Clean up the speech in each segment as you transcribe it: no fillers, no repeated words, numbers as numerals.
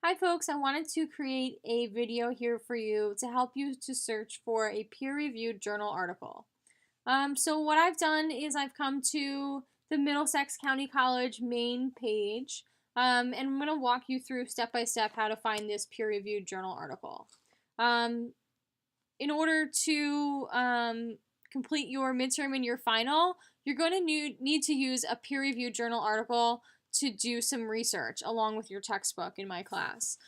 Hi folks, I wanted to create a video here for you to help you to search for a peer-reviewed journal article. So what I've done is I've come to the Middlesex County College main page, and I'm going to walk you through step by step how to find this peer-reviewed journal article. Um, in order to complete your midterm and your final, you're going to need to use a peer-reviewed journal article to do some research along with your textbook in my class.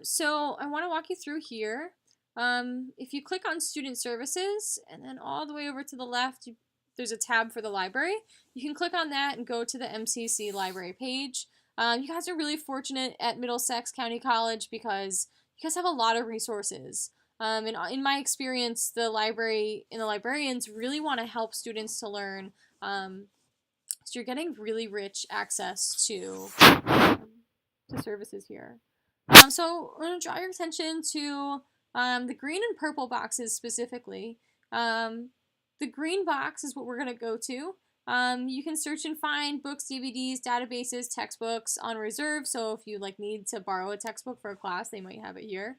So I want to walk you through here. If you click on Student Services and then all the way over to the left, there's a tab for the library. You can click on that and go to the MCC library page. You guys are really fortunate at Middlesex County College because you guys have a lot of resources. And in my experience, the library and the librarians really want to help students to learn. So you're getting really rich access to services here. So I'm going to draw your attention to the green and purple boxes specifically. The green box is what we're going to go to. You can search and find books, DVDs, databases, textbooks on reserve. So if you need to borrow a textbook for a class, they might have it here,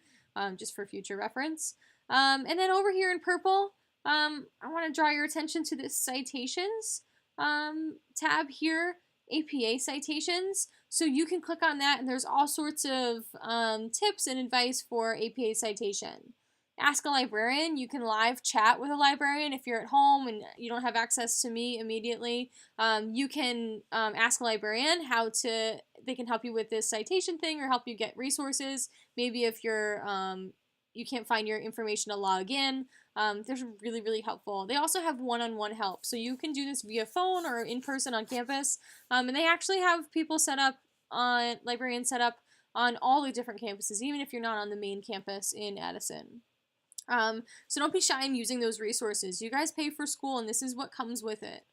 just for future reference. And then over here in purple, I want to draw your attention to this citations tab here, APA citations. So you can click on that, and there's all sorts of tips and advice for APA citation. Ask a librarian. You can live chat with a librarian if you're at home and you don't have access to me immediately. You can ask a librarian they can help you with this citation thing or help you get resources. Maybe if you can't find your information to log in, they're really, really helpful. They also have one-on-one help, so you can do this via phone or in person on campus. And they actually have people librarians set up on all the different campuses, even if you're not on the main campus in Addison. So don't be shy in using those resources. You guys pay for school, and this is what comes with it.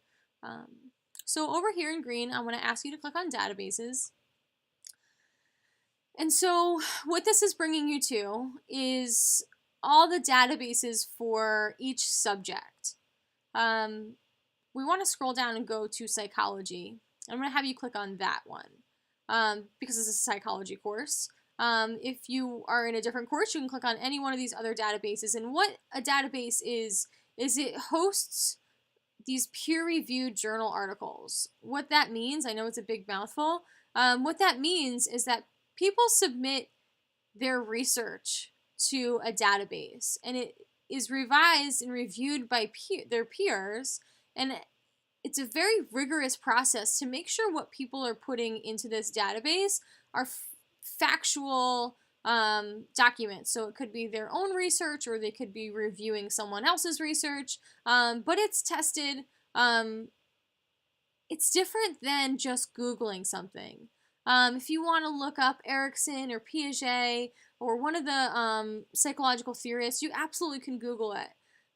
So over here in green, I want to ask you to click on databases. And so what this is bringing you to is all the databases for each subject. We want to scroll down and go to psychology. I'm going to have you click on that one because it's a psychology course. If you are in a different course, you can click on any one of these other databases. And what a database is it hosts these peer-reviewed journal articles. What that means, I know it's a big mouthful, what that means is that people submit their research to a database, and it is revised and reviewed by their peers, and it's a very rigorous process to make sure what people are putting into this database are factual documents. So it could be their own research, or they could be reviewing someone else's research, but it's tested. It's different than just Googling something. If you want to look up Erikson or Piaget or one of the psychological theorists, you absolutely can Google it.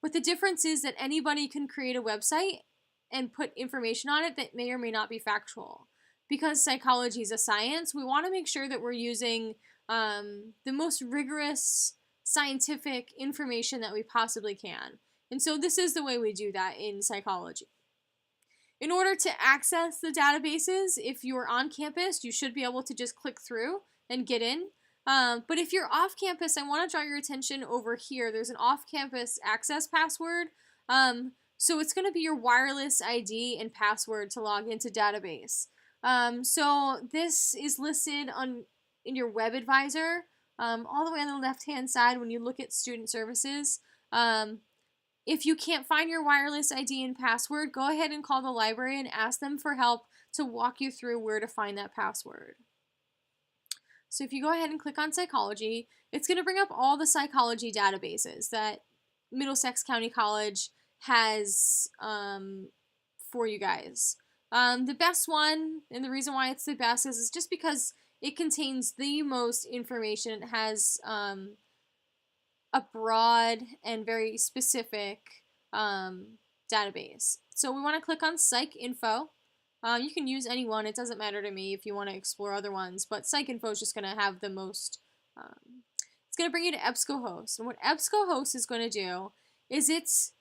But the difference is that anybody can create a website and put information on it that may or may not be factual. Because psychology is a science, we want to make sure that we're using the most rigorous scientific information that we possibly can. And so this is the way we do that in psychology. In order to access the databases, if you're on campus, you should be able to just click through and get in. But if you're off campus, I want to draw your attention over here. There's an off-campus access password. So it's going to be your wireless ID and password to log into database. So this is listed in your web advisor, all the way on the left-hand side when you look at student services. If you can't find your wireless ID and password, go ahead and call the library and ask them for help to walk you through where to find that password. So if you go ahead and click on psychology, it's going to bring up all the psychology databases that Middlesex County College has for you guys. The best one, and the reason why it's the best, is just because it contains the most information. It has a broad and very specific database. So we want to click on Psych Info. You can use any one. It doesn't matter to me if you want to explore other ones, but Psych Info is just going to have the most. It's going to bring you to EBSCOhost. And what EBSCOhost is going to do is it's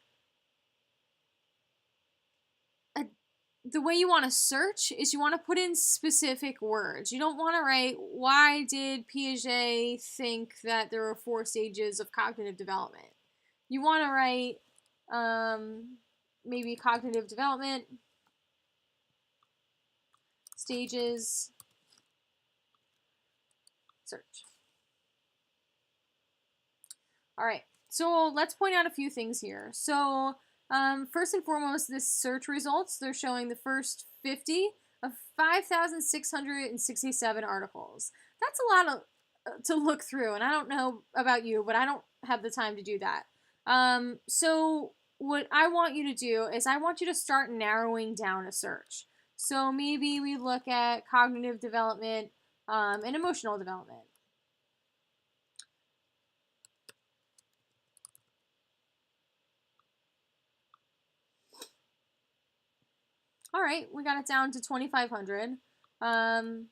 the way you want to search is you want to put in specific words. You don't want to write, why did Piaget think that there are 4 stages of cognitive development? You want to write maybe cognitive development stages search. All right, so let's point out a few things here. So first and foremost, this search results, they're showing the first 50 of 5,667 articles. That's a lot of, to look through, and I don't know about you, but I don't have the time to do that. So what I want you to do is I want you to start narrowing down a search. So maybe we look at cognitive development and emotional development. All right, we got it down to 2,500. And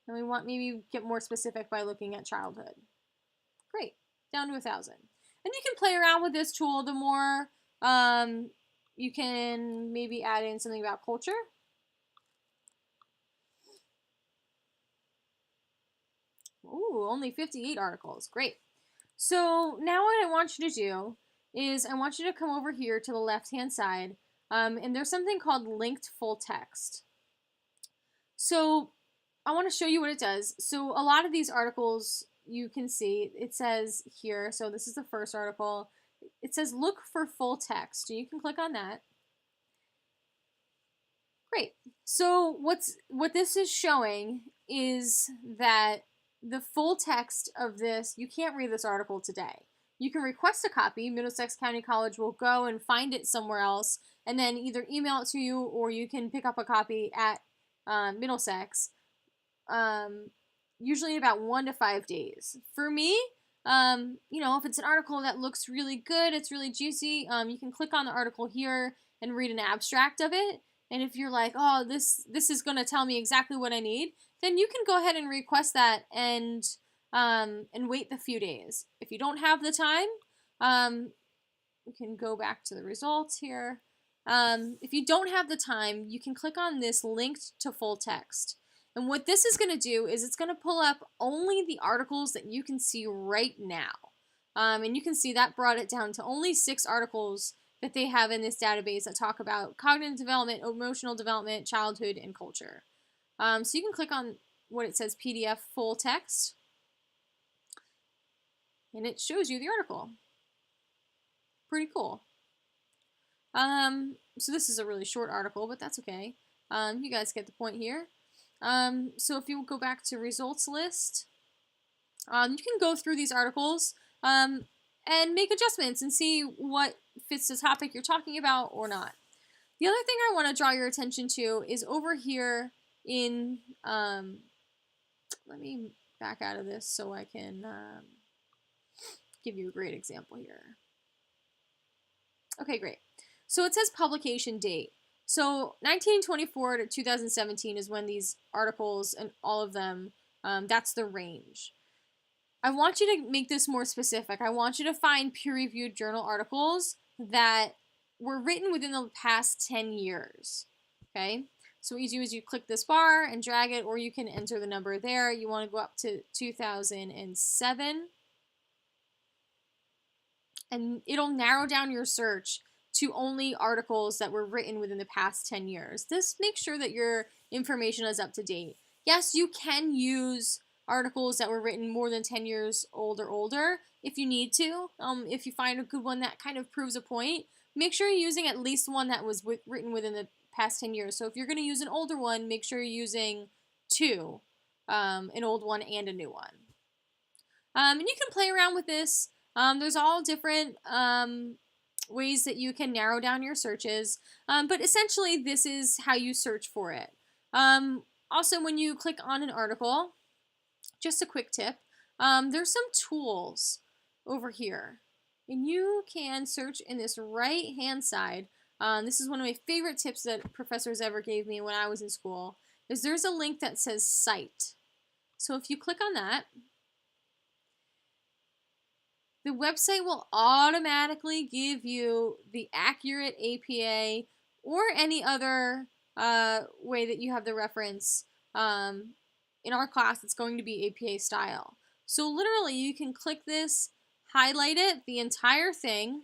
we want maybe get more specific by looking at childhood. Great, down to 1,000. And you can play around with this tool. The more you can maybe add in something about culture. Ooh, only 58 articles. Great. So now what I want you to do is I want you to come over here to the left-hand side, and there's something called linked full text. So I want to show you what it does. So a lot of these articles, you can see, it says here, so this is the first article, it says look for full text. So you can click on that. Great. So what this is showing is that the full text of this, you can't read this article today. You can request a copy. Middlesex County College will go and find it somewhere else and then either email it to you or you can pick up a copy at Middlesex. Usually about 1 to 5 days. For me, if it's an article that looks really good, it's really juicy, you can click on the article here and read an abstract of it. And if you're like, oh, this is going to tell me exactly what I need, then you can go ahead and request that and wait the few days. If you don't have the time, we can go back to the results here. If you don't have the time, you can click on this linked to full text. And what this is going to do is it's going to pull up only the articles that you can see right now. And you can see that brought it down to only 6 articles that they have in this database that talk about cognitive development, emotional development, childhood, and culture. So you can click on what it says PDF full text, and it shows you the article. Pretty cool. So this is a really short article, but that's okay. You guys get the point here. So if you go back to results list, you can go through these articles and make adjustments and see what fits the topic you're talking about or not. The other thing I want to draw your attention to is over here in, let me back out of this so I can give you a great example here. Okay, great. So it says publication date. So 1924 to 2017 is when these articles and all of them, that's the range. I want you to make this more specific. I want you to find peer-reviewed journal articles that were written within the past 10 years. Okay? So what you do is you click this bar and drag it, or you can enter the number there. You want to go up to 2007. And it'll narrow down your search to only articles that were written within the past 10 years. This makes sure that your information is up to date. Yes, you can use articles that were written more than 10 years old or older if you need to. If you find a good one that kind of proves a point, make sure you're using at least one that was written within the past 10 years. So if you're going to use an older one, make sure you're using 2, an old one and a new one. And you can play around with this. There's all different ways that you can narrow down your searches, but essentially this is how you search for it. Also, when you click on an article, just a quick tip, there's some tools over here, and you can search in this right-hand side. This is one of my favorite tips that professors ever gave me when I was in school, is there's a link that says Cite. So if you click on that, the website will automatically give you the accurate APA or any other way that you have the reference. In our class, it's going to be APA style. So literally, you can click this, highlight it, the entire thing,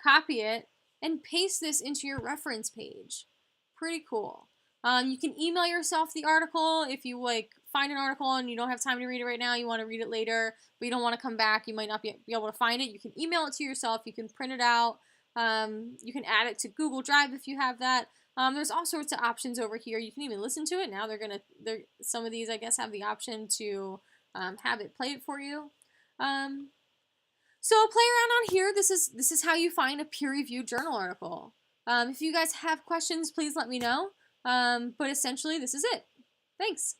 copy it, and paste this into your reference page. Pretty cool. You can email yourself the article if you find an article and you don't have time to read it right now, you want to read it later, but you don't want to come back, you might not be able to find it. You can email it to yourself, you can print it out, you can add it to Google Drive if you have that. There's all sorts of options over here. You can even listen to it. Now some of these I guess have the option to have it play it for you. So play around on here. This is how you find a peer-reviewed journal article. If you guys have questions, please let me know. But essentially, this is it. Thanks.